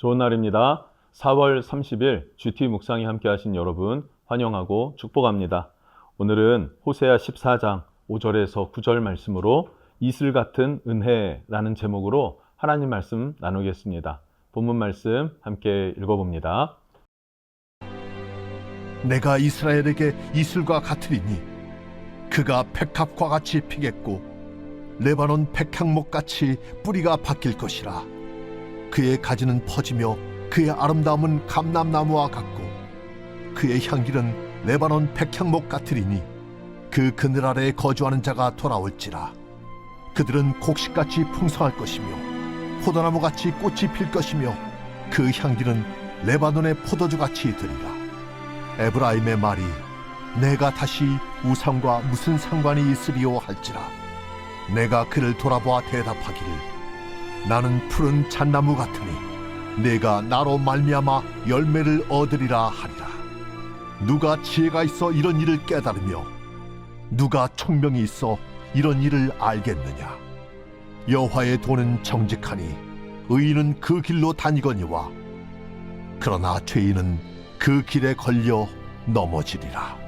좋은 날입니다. 4월 30일 GT 묵상에 함께 하신 여러분 환영하고 축복합니다. 오늘은 호세아 14장 5절에서 9절 말씀으로 이슬 같은 은혜라는 제목으로 하나님 말씀 나누겠습니다. 본문 말씀 함께 읽어봅니다. 내가 이스라엘에게 이슬과 같으리니 그가 백합과 같이 피겠고 레바논 백향목같이 뿌리가 바뀔 것이라. 그의 가지는 퍼지며 그의 아름다움은 감람나무와 같고 그의 향기는 레바논 백향목 같으리니 그 그늘 아래에 거주하는 자가 돌아올지라. 그들은 곡식같이 풍성할 것이며 포도나무같이 꽃이 필 것이며 그 향기는 레바논의 포도주같이 들리라. 에브라임의 말이 내가 다시 우상과 무슨 상관이 있으리요 할지라. 내가 그를 돌아보아 대답하기를 나는 푸른 잣나무 같으니 내가 나로 말미암아 열매를 얻으리라 하리라. 누가 지혜가 있어 이런 일을 깨달으며 누가 총명이 있어 이런 일을 알겠느냐. 여호와의 도는 정직하니 의인은 그 길로 다니거니와 그러나 죄인은 그 길에 걸려 넘어지리라.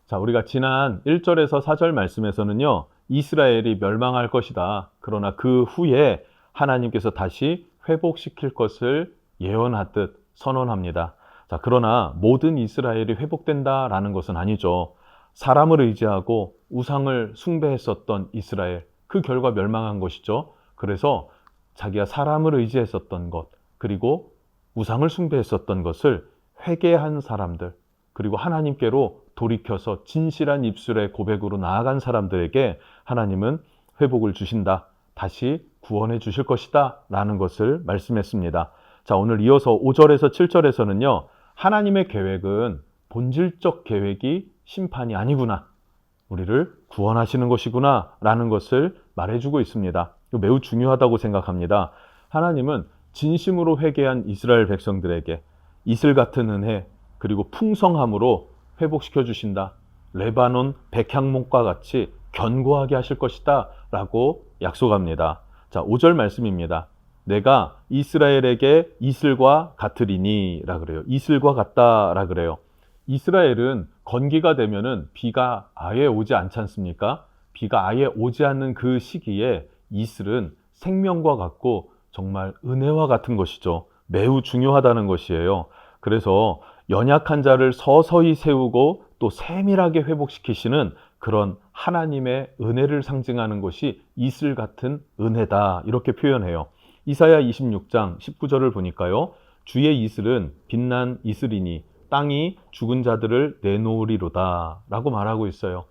자, 우리가 지난 1절에서 4절 말씀에서는요, 이스라엘이 멸망할 것이다. 그러나 그 후에 하나님께서 다시 회복시킬 것을 예언하듯 선언합니다. 자, 그러나 모든 이스라엘이 회복된다라는 것은 아니죠. 사람을 의지하고 우상을 숭배했었던 이스라엘, 그 결과 멸망한 것이죠. 그래서 자기가 사람을 의지했었던 것, 그리고 우상을 숭배했었던 것을 회개한 사람들, 그리고 하나님께로 돌이켜서 진실한 입술의 고백으로 나아간 사람들에게 하나님은 회복을 주신다. 다시 구원해 주실 것이다. 라는 것을 말씀했습니다. 자, 오늘 이어서 5절에서 7절에서는요. 하나님의 계획은 본질적 계획이 심판이 아니구나. 우리를 구원하시는 것이구나. 라는 것을 말해주고 있습니다. 이거 매우 중요하다고 생각합니다. 하나님은 진심으로 회개한 이스라엘 백성들에게 이슬 같은 은혜, 그리고 풍성함으로 회복시켜 주신다. 레바논 백향목과 같이 견고하게 하실 것이다. 라고 약속합니다. 자, 5절 말씀입니다. 내가 이스라엘에게 이슬과 같으리니 라 그래요. 이슬과 같다 라 그래요. 이스라엘은 건기가 되면은 비가 아예 오지 않지 않습니까? 비가 아예 오지 않는 그 시기에 이슬은 생명과 같고 정말 은혜와 같은 것이죠. 매우 중요하다는 것이에요. 그래서 연약한 자를 서서히 세우고 또 세밀하게 회복시키시는 그런 하나님의 은혜를 상징하는 것이 이슬 같은 은혜다. 이렇게 표현해요. 이사야 26장 19절을 보니까요. 주의 이슬은 빛난 이슬이니 땅이 죽은 자들을 내놓으리로다. 라고 말하고 있어요.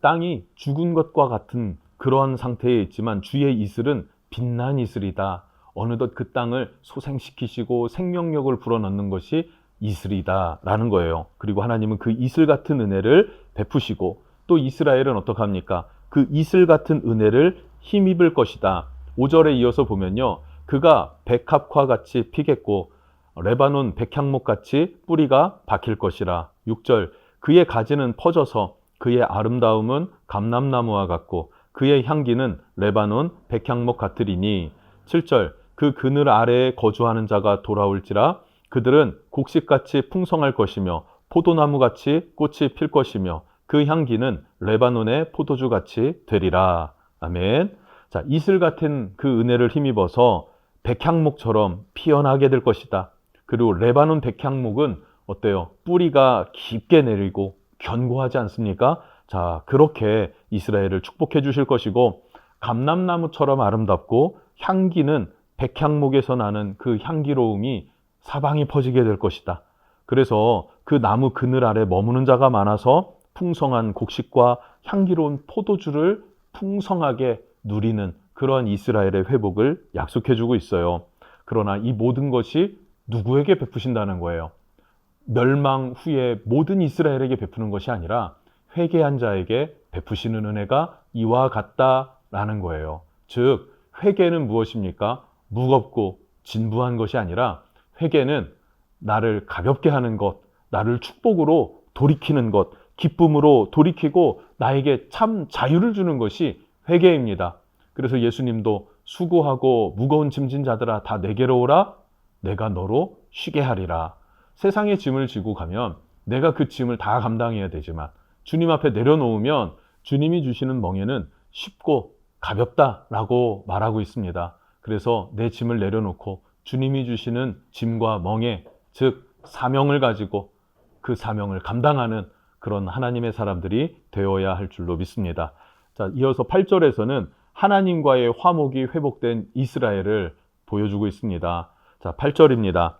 땅이 죽은 것과 같은 그런 상태에 있지만 주의 이슬은 빛난 이슬이다. 어느덧 그 땅을 소생시키시고 생명력을 불어넣는 것이 이슬이다 라는 거예요. 그리고 하나님은 그 이슬 같은 은혜를 베푸시고 또 이스라엘은 어떡합니까? 그 이슬 같은 은혜를 힘입을 것이다. 5절에 이어서 보면요. 그가 백합과 같이 피겠고 레바논 백향목 같이 뿌리가 박힐 것이라. 6절 그의 가지는 퍼져서 그의 아름다움은 감람나무와 같고 그의 향기는 레바논 백향목 같으리니. 7절 그 그늘 아래에 거주하는 자가 돌아올지라. 그들은 곡식같이 풍성할 것이며 포도나무같이 꽃이 필 것이며 그 향기는 레바논의 포도주같이 되리라. 아멘. 자, 이슬 같은 그 은혜를 힘입어서 백향목처럼 피어나게 될 것이다. 그리고 레바논 백향목은 어때요? 뿌리가 깊게 내리고 견고하지 않습니까? 자, 그렇게 이스라엘을 축복해 주실 것이고 감람나무처럼 아름답고 향기는 백향목에서 나는 그 향기로움이 사방이 퍼지게 될 것이다. 그래서 그 나무 그늘 아래 머무는 자가 많아서 풍성한 곡식과 향기로운 포도주를 풍성하게 누리는 그러한 이스라엘의 회복을 약속해주고 있어요. 그러나 이 모든 것이 누구에게 베푸신다는 거예요? 멸망 후에 모든 이스라엘에게 베푸는 것이 아니라 회개한 자에게 베푸시는 은혜가 이와 같다라는 거예요. 즉, 회개는 무엇입니까? 무겁고 진부한 것이 아니라 회개는 나를 가볍게 하는 것, 나를 축복으로 돌이키는 것, 기쁨으로 돌이키고 나에게 참 자유를 주는 것이 회개입니다. 그래서 예수님도 수고하고 무거운 짐진 자들아 다 내게로 오라 내가 너로 쉬게 하리라. 세상의 짐을 지고 가면 내가 그 짐을 다 감당해야 되지만 주님 앞에 내려놓으면 주님이 주시는 멍에는 쉽고 가볍다라고 말하고 있습니다. 그래서 내 짐을 내려놓고 주님이 주시는 짐과 멍에, 즉 사명을 가지고 그 사명을 감당하는 그런 하나님의 사람들이 되어야 할 줄로 믿습니다. 자, 이어서 8절에서는 하나님과의 화목이 회복된 이스라엘을 보여주고 있습니다. 자, 8절입니다.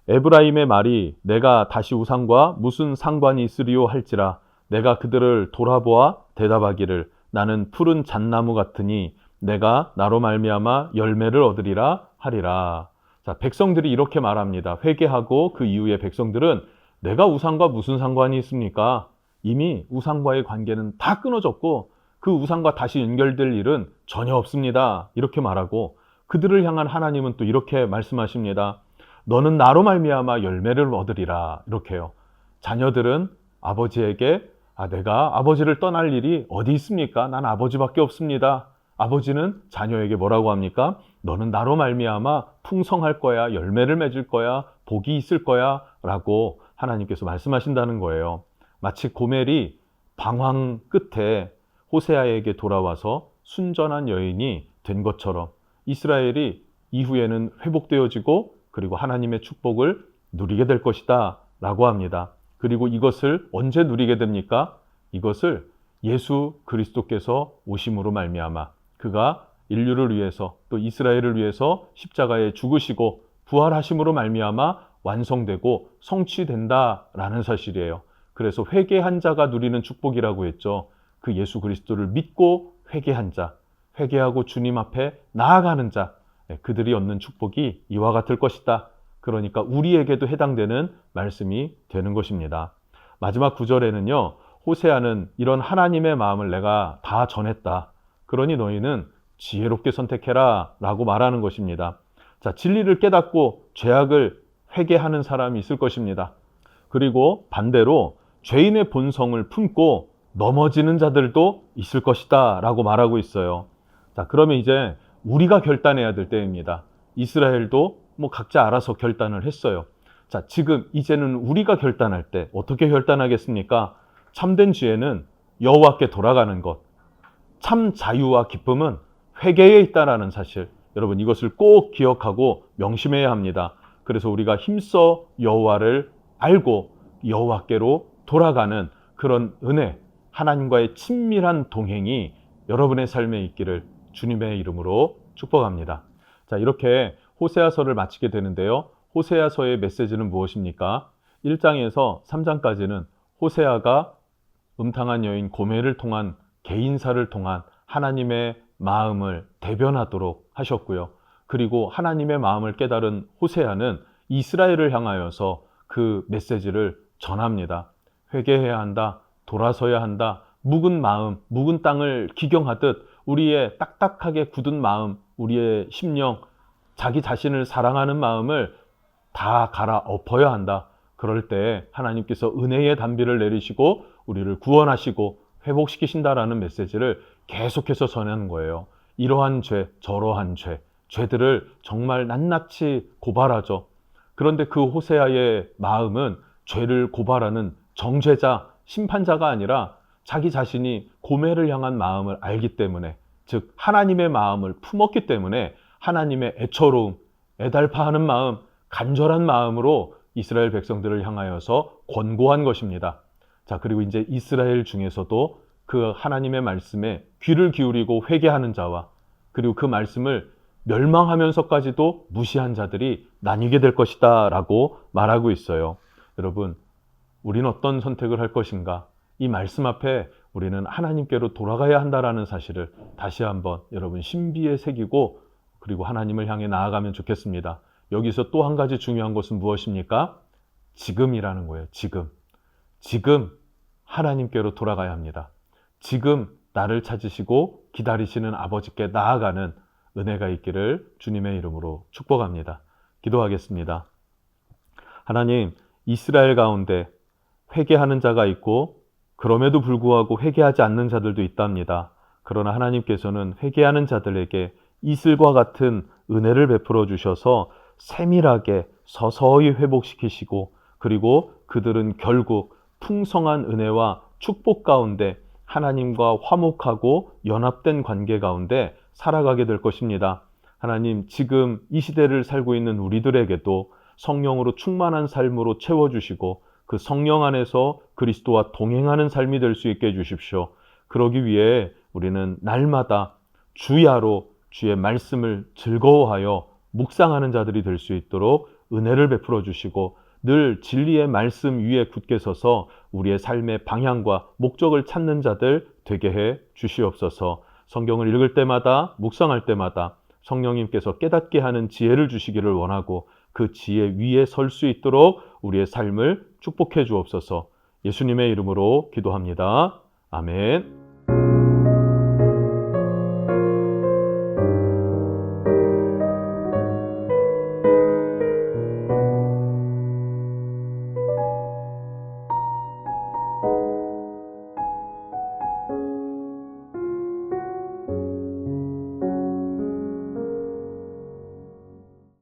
에브라임의 말이 내가 다시 우상과 무슨 상관이 있으리요 할지라 내가 그들을 돌아보아 대답하기를 나는 푸른 잣나무 같으니 내가 나로 말미암아 열매를 얻으리라 하리라. 자, 백성들이 이렇게 말합니다. 회개하고 그 이후에 백성들은 내가 우상과 무슨 상관이 있습니까? 이미 우상과의 관계는 다 끊어졌고 그 우상과 다시 연결될 일은 전혀 없습니다. 이렇게 말하고 그들을 향한 하나님은 또 이렇게 말씀하십니다. 너는 나로 말미암아 열매를 얻으리라. 이렇게요. 자녀들은 아버지에게 내가 아버지를 떠날 일이 어디 있습니까? 난 아버지밖에 없습니다. 아버지는 자녀에게 뭐라고 합니까? 너는 나로 말미암아 풍성할 거야. 열매를 맺을 거야. 복이 있을 거야. 라고 하나님께서 말씀하신다는 거예요. 마치 고멜이 방황 끝에 호세아에게 돌아와서 순전한 여인이 된 것처럼 이스라엘이 이후에는 회복되어지고 그리고 하나님의 축복을 누리게 될 것이다 라고 합니다. 그리고 이것을 언제 누리게 됩니까? 이것을 예수 그리스도께서 오심으로 말미암아 그가 인류를 위해서 또 이스라엘을 위해서 십자가에 죽으시고 부활하심으로 말미암아 완성되고 성취된다라는 사실이에요. 그래서 회개한 자가 누리는 축복이라고 했죠. 그 예수 그리스도를 믿고 회개한 자, 회개하고 주님 앞에 나아가는 자, 그들이 얻는 축복이 이와 같을 것이다. 그러니까 우리에게도 해당되는 말씀이 되는 것입니다. 마지막 구절에는요. 호세아는 이런 하나님의 마음을 내가 다 전했다. 그러니 너희는 지혜롭게 선택해라 라고 말하는 것입니다. 자, 진리를 깨닫고 죄악을 회개하는 사람이 있을 것입니다. 그리고 반대로 죄인의 본성을 품고 넘어지는 자들도 있을 것이다 라고 말하고 있어요. 자, 그러면 이제 우리가 결단해야 될 때입니다. 이스라엘도 각자 알아서 결단을 했어요. 자, 지금 이제는 우리가 결단할 때 어떻게 결단하겠습니까? 참된 지혜는 여호와께 돌아가는 것. 참 자유와 기쁨은 회개에 있다라는 사실. 여러분 이것을 꼭 기억하고 명심해야 합니다. 그래서 우리가 힘써 여호와를 알고 여호와께로 돌아가는 그런 은혜, 하나님과의 친밀한 동행이 여러분의 삶에 있기를 주님의 이름으로 축복합니다. 자, 이렇게 호세아서를 마치게 되는데요. 호세아서의 메시지는 무엇입니까? 1장에서 3장까지는 호세아가 음탕한 여인 고멜을 통한 개인사를 통한 하나님의 마음을 대변하도록 하셨고요. 그리고 하나님의 마음을 깨달은 호세아는 이스라엘을 향하여서 그 메시지를 전합니다. 회개해야 한다. 돌아서야 한다. 묵은 마음, 묵은 땅을 기경하듯 우리의 딱딱하게 굳은 마음, 우리의 심령, 자기 자신을 사랑하는 마음을 다 갈아엎어야 한다. 그럴 때 하나님께서 은혜의 단비를 내리시고 우리를 구원하시고 회복시키신다라는 메시지를 계속해서 전하는 거예요. 이러한 죄, 저러한 죄, 죄들을 정말 낱낱이 고발하죠. 그런데 그 호세아의 마음은 죄를 고발하는 정죄자, 심판자가 아니라 자기 자신이 고멜을 향한 마음을 알기 때문에, 즉 하나님의 마음을 품었기 때문에 하나님의 애처로움, 애달파하는 마음, 간절한 마음으로 이스라엘 백성들을 향하여서 권고한 것입니다. 자, 그리고 이제 이스라엘 중에서도 그 하나님의 말씀에 귀를 기울이고 회개하는 자와 그리고 그 말씀을 멸망하면서까지도 무시한 자들이 나뉘게 될 것이다 라고 말하고 있어요. 여러분, 우리는 어떤 선택을 할 것인가? 이 말씀 앞에 우리는 하나님께로 돌아가야 한다라는 사실을 다시 한번 여러분 신비에 새기고 그리고 하나님을 향해 나아가면 좋겠습니다. 여기서 또 한 가지 중요한 것은 무엇입니까? 지금이라는 거예요. 지금 하나님께로 돌아가야 합니다. 지금 나를 찾으시고 기다리시는 아버지께 나아가는 은혜가 있기를 주님의 이름으로 축복합니다. 기도하겠습니다. 하나님, 이스라엘 가운데 회개하는 자가 있고 그럼에도 불구하고 회개하지 않는 자들도 있답니다. 그러나 하나님께서는 회개하는 자들에게 이슬과 같은 은혜를 베풀어 주셔서 세밀하게 서서히 회복시키시고, 그리고 그들은 결국 풍성한 은혜와 축복 가운데 하나님과 화목하고 연합된 관계 가운데 살아가게 될 것입니다. 하나님, 지금 이 시대를 살고 있는 우리들에게도 성령으로 충만한 삶으로 채워주시고 그 성령 안에서 그리스도와 동행하는 삶이 될 수 있게 해주십시오. 그러기 위해 우리는 날마다 주야로 주의 말씀을 즐거워하여 묵상하는 자들이 될 수 있도록 은혜를 베풀어 주시고, 늘 진리의 말씀 위에 굳게 서서 우리의 삶의 방향과 목적을 찾는 자들 되게 해 주시옵소서. 성경을 읽을 때마다, 묵상할 때마다 성령님께서 깨닫게 하는 지혜를 주시기를 원하고, 그 지혜 위에 설 수 있도록 우리의 삶을 축복해 주옵소서. 예수님의 이름으로 기도합니다. 아멘.